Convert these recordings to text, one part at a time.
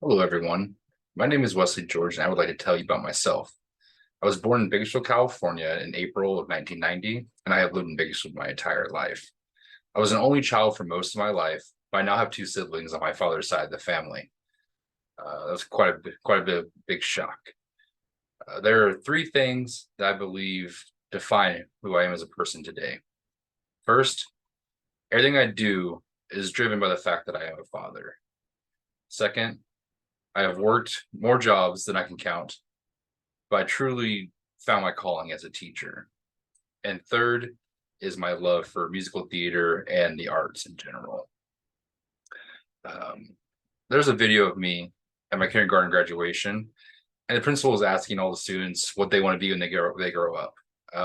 Hello, everyone. My name is Wesley George, and I would like to tell you about myself. I was born in Bakersfield, California in April of 1990, and I have lived in Bakersfield my entire life. I was an only child for most of my life, but I now have two siblings on my father's side of the family. That was quite a big shock. There are three things that I believe define who I am as a person today. First, everything I do is driven by the fact that I am a father. Second, I have worked more jobs than I can count, but I truly found my calling as a teacher. And third is my love for musical theater and the arts in general. Um, there's a video of me at my kindergarten graduation, and the principal was asking all the students what they want to be when they grow up.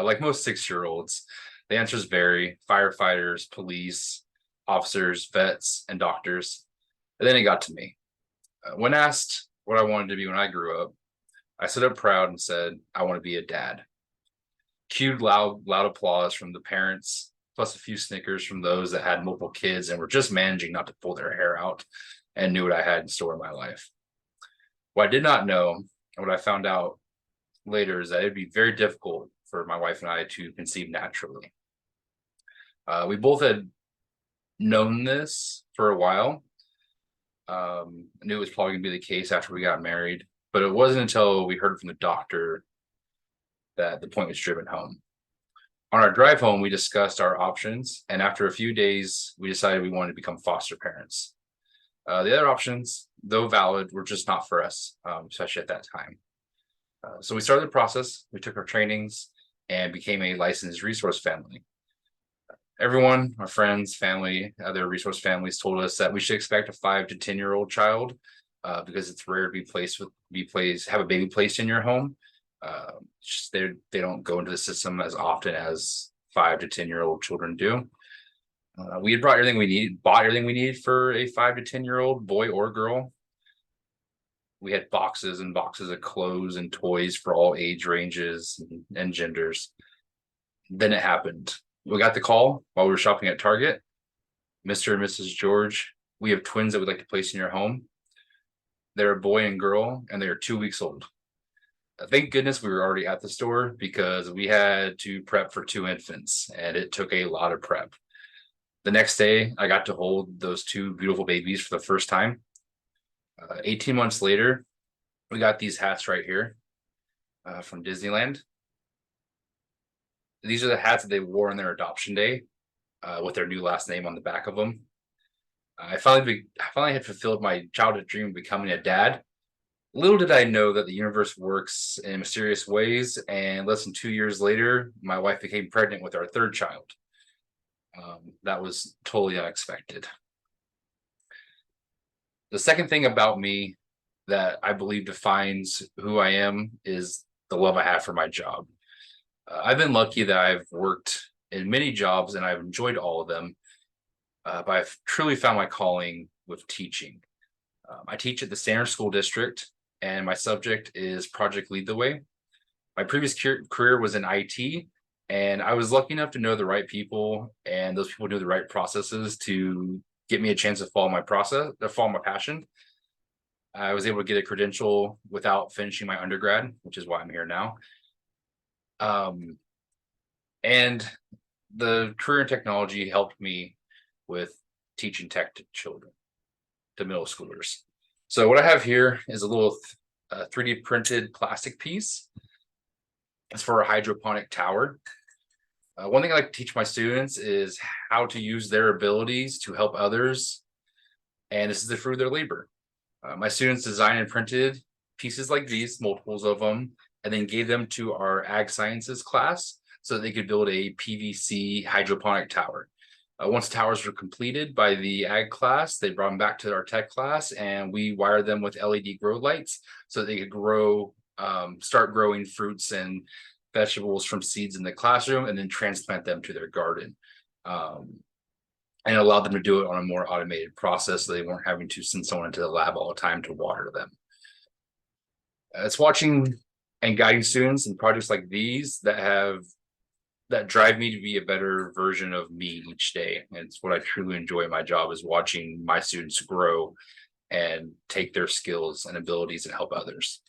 Like most 6 year olds, the answers vary: firefighters, police, officers, vets, and doctors. And then it got to me. When asked what I wanted to be when I grew up, I stood up proud and said, I want to be a dad. Cued loud applause from the parents, plus a few snickers from those that had multiple kids and were just managing not to pull their hair out and knew what I had in store in my life. What I did not know, and what I found out later, is that it'd be very difficult for my wife and I to conceive naturally. We both had known this for a while. I knew it was probably going to be the case after we got married, but it wasn't until we heard from the doctor that the point was driven home. On our drive home, we discussed our options, and after a few days, we decided we wanted to become foster parents. The other options, though valid, were just not for us, especially at that time. So we started the process, we took our trainings, and became a licensed resource family. Everyone, our friends, family, other resource families told us that we should expect a 5 to 10 year old child because it's rare to have a baby placed in your home. They don't go into the system as often as 5 to 10 year old children do. We had bought everything we needed for a 5 to 10 year old boy or girl. We had boxes and boxes of clothes and toys for all age ranges and genders. Then it happened. We got the call while we were shopping at Target. Mr. and Mrs. George, we have twins that we'd like to place in your home. They're a boy and girl, and they are 2 weeks old. Thank goodness we were already at the store because we had to prep for two infants, and it took a lot of prep. The next day, I got to hold those two beautiful babies for the first time. 18 months later, we got these hats right here from Disneyland. These are the hats that they wore on their adoption day with their new last name on the back of them. I finally had fulfilled my childhood dream of becoming a dad. Little did I know that the universe works in mysterious ways, and less than 2 years later, my wife became pregnant with our third child. That was totally unexpected. The second thing about me that I believe defines who I am is the love I have for my job. I've been lucky that I've worked in many jobs and I've enjoyed all of them, but I've truly found my calling with teaching. I teach at the Standard School District, and my subject is Project Lead the Way. My previous career was in IT, and I was lucky enough to know the right people, and those people knew the right processes to get me a chance to follow my passion. I was able to get a credential without finishing my undergrad, which is why I'm here now. Um, and the career in technology helped me with teaching tech to children, to middle schoolers. So what I have here is a little 3D printed plastic piece. It's for a hydroponic tower. One thing I like to teach my students is how to use their abilities to help others, and this is the fruit of their labor. My students designed and printed pieces like these, multiples of them, and then gave them to our ag sciences class so that they could build a PVC hydroponic tower. Once towers were completed by the ag class, they brought them back to our tech class, and we wired them with LED grow lights so that they could start growing fruits and vegetables from seeds in the classroom and then transplant them to their garden. And allowed them to do it on a more automated process so they weren't having to send someone into the lab all the time to water them. It's watching and guiding students in projects like these that drive me to be a better version of me each day. And it's what I truly enjoy in my job, is watching my students grow and take their skills and abilities and help others.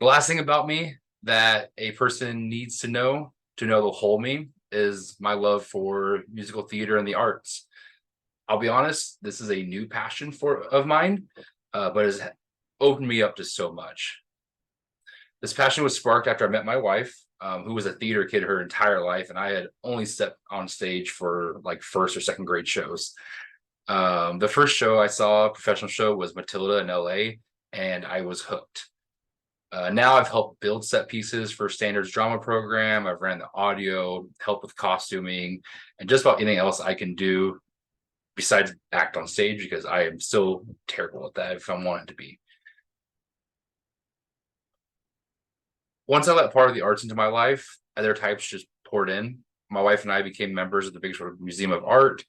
The last thing about me that a person needs to know the whole me is my love for musical theater and the arts. I'll be honest, this is a new passion of mine, but has opened me up to so much. This passion was sparked after I met my wife, who was a theater kid her entire life, and I had only stepped on stage for like first or second grade shows. The first show I saw, professional show, was Matilda in LA, and I was hooked. Now I've helped build set pieces for Standards Drama Program. I've ran the audio, helped with costuming, and just about anything else I can do besides act on stage, because I am so terrible at that if I want it to be. Once I let part of the arts into my life, other types just poured in. My wife and I became members of the Bakersfield Museum of Art.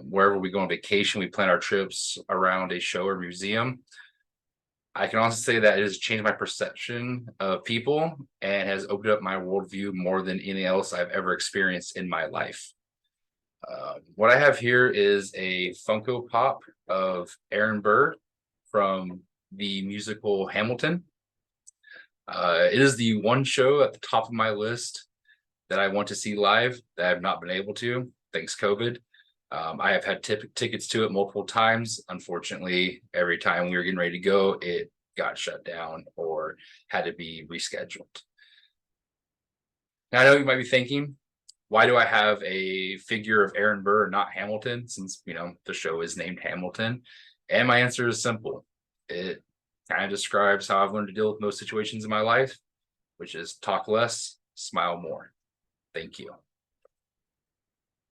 Wherever we go on vacation, we plan our trips around a show or museum. I can honestly say that it has changed my perception of people and has opened up my worldview more than anything else I've ever experienced in my life. What I have here is a Funko Pop of Aaron Burr from the musical Hamilton. It is the one show at the top of my list that I want to see live that I've not been able to, thanks COVID. I have had tickets to it multiple times. Unfortunately, every time we were getting ready to go, it got shut down or had to be rescheduled. Now, I know you might be thinking, why do I have a figure of Aaron Burr, not Hamilton, since, the show is named Hamilton? And my answer is simple. It kind of describes how I've learned to deal with most situations in my life, which is talk less, smile more. Thank you.